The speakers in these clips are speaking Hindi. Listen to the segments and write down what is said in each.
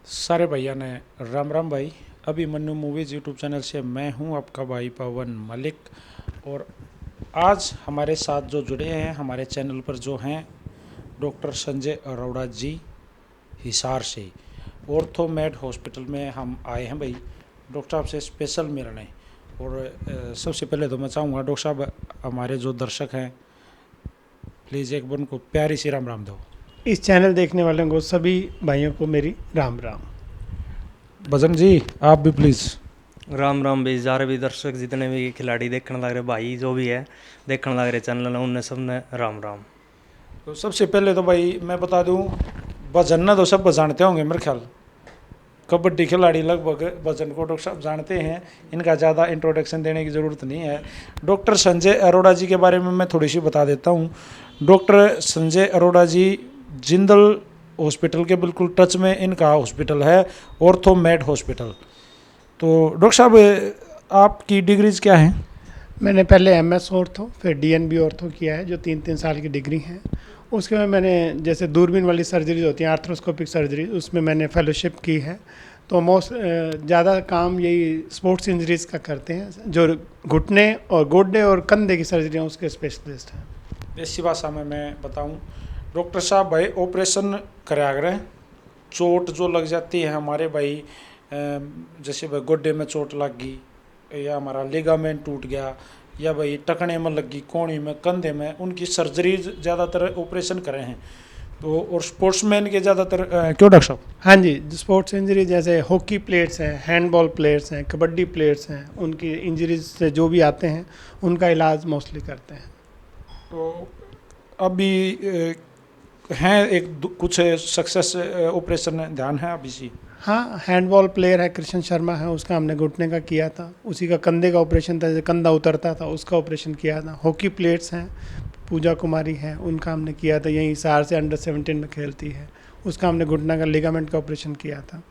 सारे भैया ने राम राम भाई। अभी मन्नू मूवीज़ यूट्यूब चैनल से मैं हूं आपका भाई पवन मलिक। और आज हमारे साथ जो जुड़े हैं हमारे चैनल पर जो हैं डॉक्टर संजय अरोड़ा जी हिसार से ऑर्थोमेड हॉस्पिटल में हम आए हैं भाई डॉक्टर साहब से स्पेशल मिलने। और सबसे पहले तो मैं चाहूँगा डॉक्टर साहब हमारे जो दर्शक हैं प्लीज़ एक बार उनको प्यारी सी राम राम दो। इस चैनल देखने वालों को सभी भाइयों को मेरी राम राम। भजन जी आप भी प्लीज़। राम राम भी सारे भी दर्शक जितने भी खिलाड़ी देखने लग रहे भाई जो भी है देखने लग रहे चैनल उनने सबने राम राम। तो सबसे पहले तो भाई मैं बता दूं भजन ना तो सब जानते होंगे मेरे ख्याल। कबड्डी खिलाड़ी लगभग भजन को डॉक्टर साहब जानते हैं, इनका ज़्यादा इंट्रोडक्शन देने की ज़रूरत नहीं है। डॉक्टर संजय अरोड़ा जी के बारे में मैं थोड़ी सी बता देता हूँ। डॉक्टर संजय अरोड़ा जी जिंदल हॉस्पिटल के बिल्कुल टच में इनका हॉस्पिटल है, ऑर्थोमेड हॉस्पिटल। तो डॉक्टर साहब आपकी डिग्रीज क्या हैं? मैंने पहले एमएस ऑर्थो फिर डीएनबी ऑर्थो किया है जो 3-3 साल की डिग्री है। उसके बाद मैंने जैसे दूरबीन वाली सर्जरीज होती हैं आर्थ्रोस्कोपिक सर्जरी, उसमें मैंने फेलोशिप की है। तो मोस्ट ज़्यादा काम यही स्पोर्ट्स इंजरीज़ का करते हैं, जो घुटने और गोड्डे और कंधे की सर्जरी हैं उसके स्पेशलिस्ट हैं। देसी भाषा में मैं बताऊं डॉक्टर साहब भाई ऑपरेशन करा करें। चोट जो लग जाती है हमारे भाई जैसे भाई गोड्डे में चोट लग गई या हमारा लिगामेंट टूट गया या भाई टखने में लग गई, कोहनी में, कंधे में, उनकी सर्जरी ज़्यादातर ऑपरेशन करे हैं। तो और स्पोर्ट्समैन के ज़्यादातर क्यों डॉक्टर साहब? हाँ जी, स्पोर्ट्स इंजरी जैसे हॉकी प्लेयर्स हैं, हैंडबॉल प्लेयर्स हैं, कबड्डी प्लेयर्स हैं, उनकी इंजरीज से जो भी आते हैं उनका इलाज मोस्टली करते हैं। तो अभी हैं कुछ सक्सेस ऑपरेशन ध्यान है अभी सी? हाँ, हैंडबॉल प्लेयर है कृष्ण शर्मा है, उसका हमने घुटने का किया था। उसी का कंधे का ऑपरेशन था, जैसे कंधा उतरता था उसका ऑपरेशन किया था। हॉकी प्लेयर्स हैं, पूजा कुमारी है, उनका हमने किया था, यहीं हिसार से अंडर 17 में खेलती है, उसका हमने घुटना का लिगामेंट का ऑपरेशन किया था।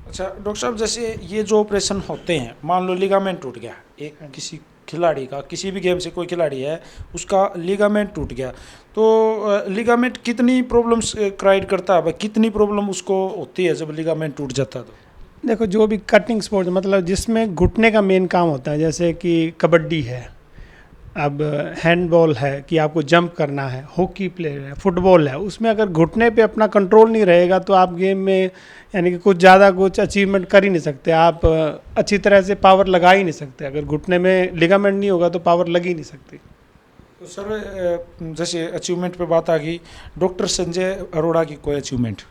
अच्छा डॉक्टर साहब, जैसे ये जो ऑपरेशन होते हैं, मान लो लिगामेंट टूट गया एक किसी खिलाड़ी का, किसी भी गेम से कोई खिलाड़ी है उसका लिगामेंट टूट गया, तो लिगामेंट कितनी प्रॉब्लम्स क्रिएट करता है, कितनी प्रॉब्लम उसको होती है जब लिगामेंट टूट जाता है? तो देखो, जो भी कटिंग स्पोर्ट मतलब जिसमें घुटने का मेन काम होता है, जैसे कि कबड्डी है, अब हैंडबॉल है कि आपको जंप करना है, हॉकी प्लेयर है, फुटबॉल है, उसमें अगर घुटने पे अपना कंट्रोल नहीं रहेगा तो आप गेम में यानी कि कुछ ज़्यादा कुछ अचीवमेंट कर ही नहीं सकते, आप अच्छी तरह से पावर लगा ही नहीं सकते। अगर घुटने में लिगामेंट नहीं होगा तो पावर लग ही नहीं सकती। तो सर जैसे अचीवमेंट पे बात आ गई, डॉक्टर संजय अरोड़ा की कोई अचीवमेंट?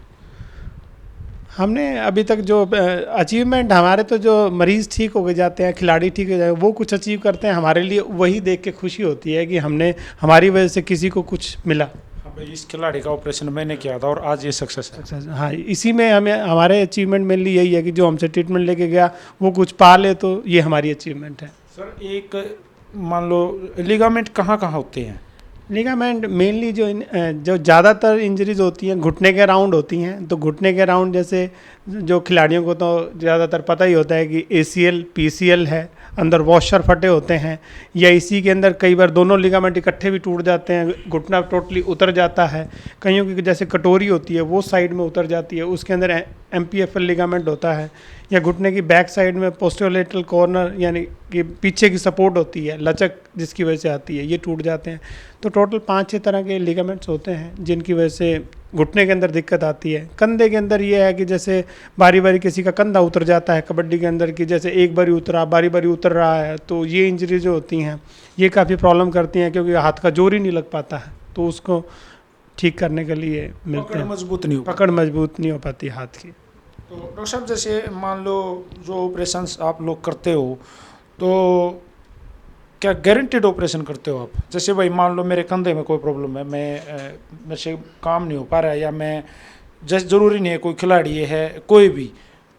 हमने अभी तक जो अचीवमेंट हमारे, तो जो मरीज़ ठीक हो गए जाते हैं, खिलाड़ी ठीक हो जाए, वो कुछ अचीव करते हैं, हमारे लिए वही देख के खुशी होती है कि हमने हमारी वजह से किसी को कुछ मिला। हाँ भाई, इस खिलाड़ी का ऑपरेशन मैंने किया था और आज ये सक्सेस है। हाँ, इसी में हमें हमारे अचीवमेंट मेनली यही है कि जो हमसे ट्रीटमेंट लेके गया वो कुछ पा ले, तो ये हमारी अचीवमेंट है। सर एक मान लो लिगामेंट कहाँ कहाँ होते हैं? लिगामेंट मेनली जो ज़्यादातर इंजरीज होती हैं घुटने के अराउंड होती हैं। तो घुटने के अराउंड जैसे जो खिलाड़ियों को तो ज़्यादातर पता ही होता है कि ACL PCL है, अंदर वॉशर फटे होते हैं, या इसी के अंदर कई बार दोनों लिगामेंट इकट्ठे भी टूट जाते हैं, घुटना टोटली उतर जाता है। कईयों की जैसे कटोरी होती है वो साइड में उतर जाती है, उसके अंदर MPFL लिगामेंट होता है। या घुटने की बैक साइड में पोस्टरोलेटरल कॉर्नर यानी कि पीछे की सपोर्ट होती है, लचक जिसकी वजह से आती है, ये टूट जाते हैं। तो टोटल 5-6 तरह के लिगामेंट्स होते हैं जिनकी वजह से घुटने के अंदर दिक्कत आती है। कंधे के अंदर ये है कि जैसे बारी बारी किसी का कंधा उतर जाता है कबड्डी के अंदर, की जैसे एक बारी उतरा बारी बारी उतर रहा है, तो ये इंजरी जो होती हैं ये काफ़ी प्रॉब्लम करती हैं क्योंकि हाथ का जोर ही नहीं लग पाता है, तो उसको ठीक करने के लिए मिलते हैं। पकड़ मजबूत नहीं हो पाती हाथ की। तो डॉक्टर साहब जैसे मान लो जो ऑपरेशंस आप लोग करते हो, तो क्या गारंटेड ऑपरेशन करते हो आप? जैसे भाई मान लो मेरे कंधे में कोई प्रॉब्लम है, मेरे से काम नहीं हो पा रहा है, या मैं जैसे ज़रूरी नहीं है कोई खिलाड़ी है कोई भी,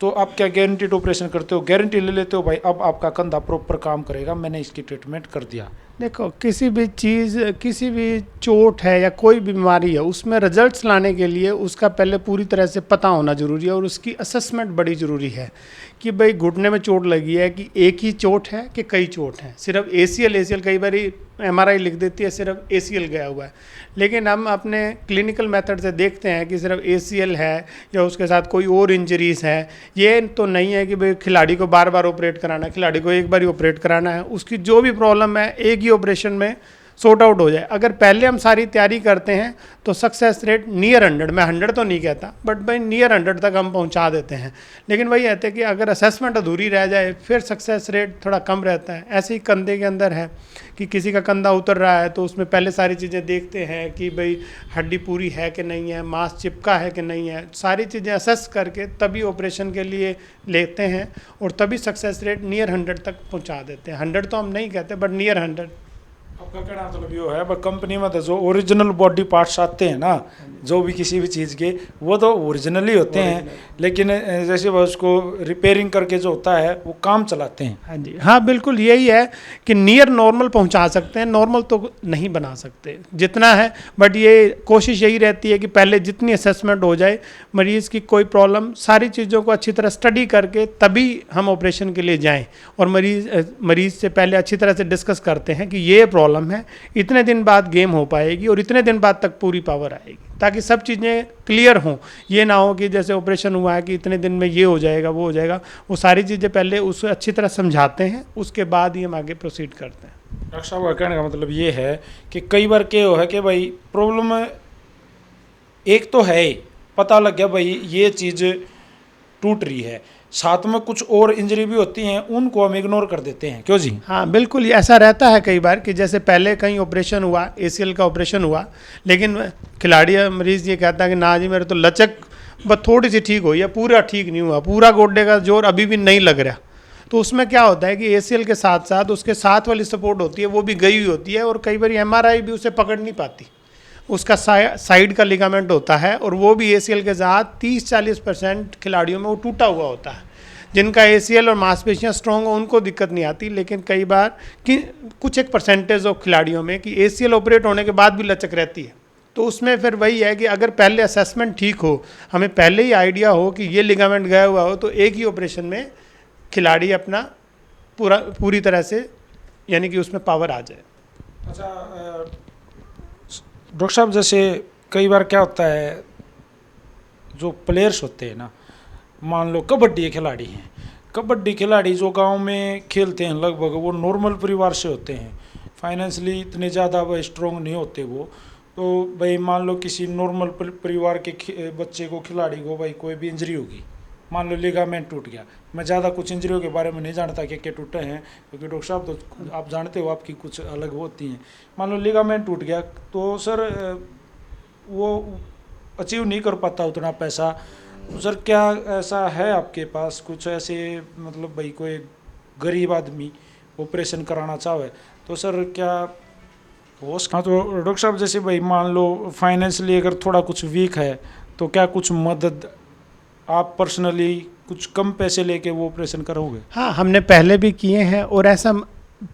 तो आप क्या गारंटेड ऑपरेशन करते हो? गारंटी ले लेते हो भाई अब आपका कंधा प्रॉपर काम करेगा, मैंने इसकी ट्रीटमेंट कर दिया? देखो, किसी भी चीज़, किसी भी चोट है या कोई बीमारी है, उसमें रिजल्ट्स लाने के लिए उसका पहले पूरी तरह से पता होना ज़रूरी है और उसकी असेसमेंट बड़ी ज़रूरी है कि भाई घुटने में चोट लगी है कि एक ही चोट है कि कई चोट हैं। सिर्फ एसीएल कई बार एमआरआई लिख देती है सिर्फ एसीएल गया हुआ है, लेकिन हम अपने क्लिनिकल मेथड से देखते हैं कि सिर्फ एसीएल है या उसके साथ कोई और इंजरीज है। ये तो नहीं है कि भाई खिलाड़ी को बार बार ऑपरेट कराना है, खिलाड़ी को एक बार ही ऑपरेट कराना है, उसकी जो भी प्रॉब्लम है एक ही ऑपरेशन में सॉर्ट आउट हो जाए। अगर पहले हम सारी तैयारी करते हैं तो सक्सेस रेट नियर 100, मैं 100 तो नहीं कहता, बट भाई नियर 100 तक हम पहुंचा देते हैं। लेकिन वही कहते हैं कि अगर असेसमेंट अधूरी रह जाए फिर सक्सेस रेट थोड़ा कम रहता है। ऐसे ही कंधे के अंदर है कि किसी का कंधा उतर रहा है तो उसमें पहले सारी चीज़ें देखते हैं कि भाई हड्डी पूरी है कि नहीं है, मांस चिपका है कि नहीं है, सारी चीज़ें असेस करके तभी ऑपरेशन के लिए लेते हैं और तभी सक्सेस रेट नियर 100 तक पहुँचा देते हैं। 100 तो हम नहीं कहते, बट नियर 100। आपका कहना मतलब ये है कंपनी में तो जो ओरिजिनल बॉडी पार्ट्स आते हैं ना, जो भी किसी भी चीज़ के, वो तो ओरिजिनल ही होते हैं, लेकिन जैसे वो उसको रिपेयरिंग करके जो होता है वो काम चलाते हैं। हाँ जी, हाँ बिल्कुल यही है कि नियर नॉर्मल पहुंचा सकते हैं, नॉर्मल तो नहीं बना सकते जितना है, बट ये कोशिश यही रहती है कि पहले जितनी असेसमेंट हो जाए, मरीज़ की कोई प्रॉब्लम, सारी चीज़ों को अच्छी तरह स्टडी करके तभी हम ऑपरेशन के लिए जाएं और मरीज़ से पहले अच्छी तरह से डिस्कस करते हैं कि ये प्रॉब्लम है, इतने दिन बाद गेम हो पाएगी और इतने दिन बाद तक पूरी पावर आएगी, ताकि सब चीज़ें क्लियर हों। ये ना हो कि जैसे ऑपरेशन हुआ है कि इतने दिन में ये हो जाएगा वो हो जाएगा, वो सारी चीज़ें पहले उसे अच्छी तरह समझाते हैं, उसके बाद ही हम आगे प्रोसीड करते हैं। डॉक्टर साहब का कहने का मतलब ये है कि कई बार क्या है कि भाई प्रॉब्लम एक तो है, पता लग गया भाई ये चीज़ टूट रही है, साथ में कुछ और इंजरी भी होती हैं, उनको हम इग्नोर कर देते हैं, क्यों जी? हाँ बिल्कुल, ये ऐसा रहता है कई बार कि जैसे पहले कहीं ऑपरेशन हुआ, एसीएल का ऑपरेशन हुआ, लेकिन खिलाड़ी मरीज़ ये कहता है कि ना जी मेरे तो लचक बस थोड़ी सी ठीक हुई है, पूरा ठीक नहीं हुआ, पूरा गोड्डे का जोर अभी भी नहीं लग रहा। तो उसमें क्या होता है कि एसीएल के साथ साथ उसके साथ वाली सपोर्ट होती है वो भी गई हुई होती है और कई बार एमआरआई भी उसे पकड़ नहीं पाती। उसका साइड का लिगामेंट होता है और वो भी एसीएल के साथ 30-40% खिलाड़ियों में वो टूटा हुआ होता है। जिनका एसीएल और मांसपेशियां स्ट्रॉन्ग हो उनको दिक्कत नहीं आती, लेकिन कई बार कि कुछ एक परसेंटेज ऑफ खिलाड़ियों में कि एसीएल ऑपरेट होने के बाद भी लचक रहती है। तो उसमें फिर वही है कि अगर पहले असेसमेंट ठीक हो, हमें पहले ही आइडिया हो कि ये लिगामेंट गया हुआ हो, तो एक ही ऑपरेशन में खिलाड़ी अपना पूरी तरह से, यानी कि उसमें पावर आ जाए। अच्छा डॉक्टर साहब, जैसे कई बार क्या होता है, जो प्लेयर्स होते हैं ना, मान लो कबड्डी खिलाड़ी हैं, कबड्डी खिलाड़ी जो गांव में खेलते हैं लगभग वो नॉर्मल परिवार से होते हैं, फाइनेंशियली इतने ज़्यादा वो स्ट्रॉन्ग नहीं होते वो, तो भाई मान लो किसी नॉर्मल परिवार के बच्चे को, खिलाड़ी को भाई कोई भी इंजरी होगी, मान लो लिगामेंट टूट गया, मैं ज़्यादा कुछ इंजरियों के बारे में नहीं जानता कि क्या टूटे हैं, क्योंकि डॉक्टर साहब तो आप जानते हो आपकी कुछ अलग होती हैं। मान लो लिगामेंट टूट गया तो सर वो अचीव नहीं कर पाता उतना पैसा, तो सर क्या ऐसा है आपके पास कुछ ऐसे, मतलब भाई कोई गरीब आदमी ऑपरेशन कराना चाहे तो सर क्या हो? हाँ तो डॉक्टर साहब जैसे भाई मान लो फाइनेंशियली अगर थोड़ा कुछ वीक है तो क्या कुछ मदद आप पर्सनली कुछ कम पैसे लेके वो ऑपरेशन करोगे? हाँ, हमने पहले भी किए हैं और ऐसा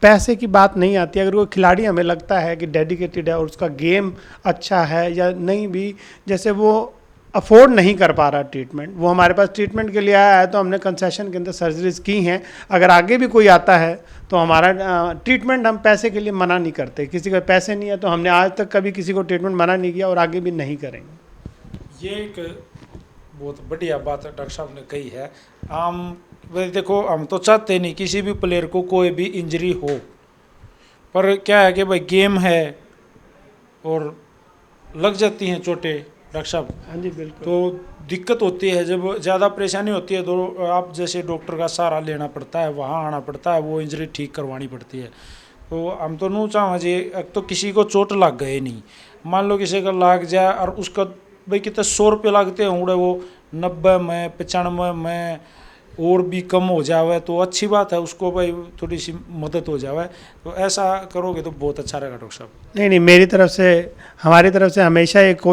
पैसे की बात नहीं आती। अगर वो खिलाड़ी हमें लगता है कि डेडिकेटेड है और उसका गेम अच्छा है या नहीं भी, जैसे वो अफोर्ड नहीं कर पा रहा ट्रीटमेंट, वो हमारे पास ट्रीटमेंट के लिए आया है तो हमने कंसेशन के अंदर सर्जरीज की हैं। अगर आगे भी कोई आता है तो हमारा ट्रीटमेंट हम पैसे के लिए मना नहीं करते, किसी का पैसे नहीं है तो हमने आज तक कभी किसी को ट्रीटमेंट मना नहीं किया और आगे भी नहीं करेंगे। ये एक बहुत बढ़िया बात डॉक्टर साहब ने कही है। हम वैसे देखो, हम तो चाहते नहीं किसी भी प्लेयर को कोई भी इंजरी हो, पर क्या है कि भाई गेम है और लग जाती हैं चोटें डॉक्टर साहब। हाँ जी बिल्कुल। तो दिक्कत होती है, जब ज़्यादा परेशानी होती है तो आप जैसे डॉक्टर का सहारा लेना पड़ता है, वहाँ आना पड़ता है, वो इंजरी ठीक करवानी पड़ती है। तो हम तो नहीं चाहें जी, अब तो किसी को चोट लग गए नहीं, मान लो किसी का लाग जाए और उसका भाई कितने 100 रुपये लगते होंगे, वो 90 में 95 में और भी कम हो जावे तो अच्छी बात है, उसको भाई थोड़ी सी मदद हो जावे, तो ऐसा करोगे तो बहुत अच्छा रहेगा डॉक्टर साहब। नहीं, मेरी तरफ से, हमारी तरफ से हमेशा एक कोशिश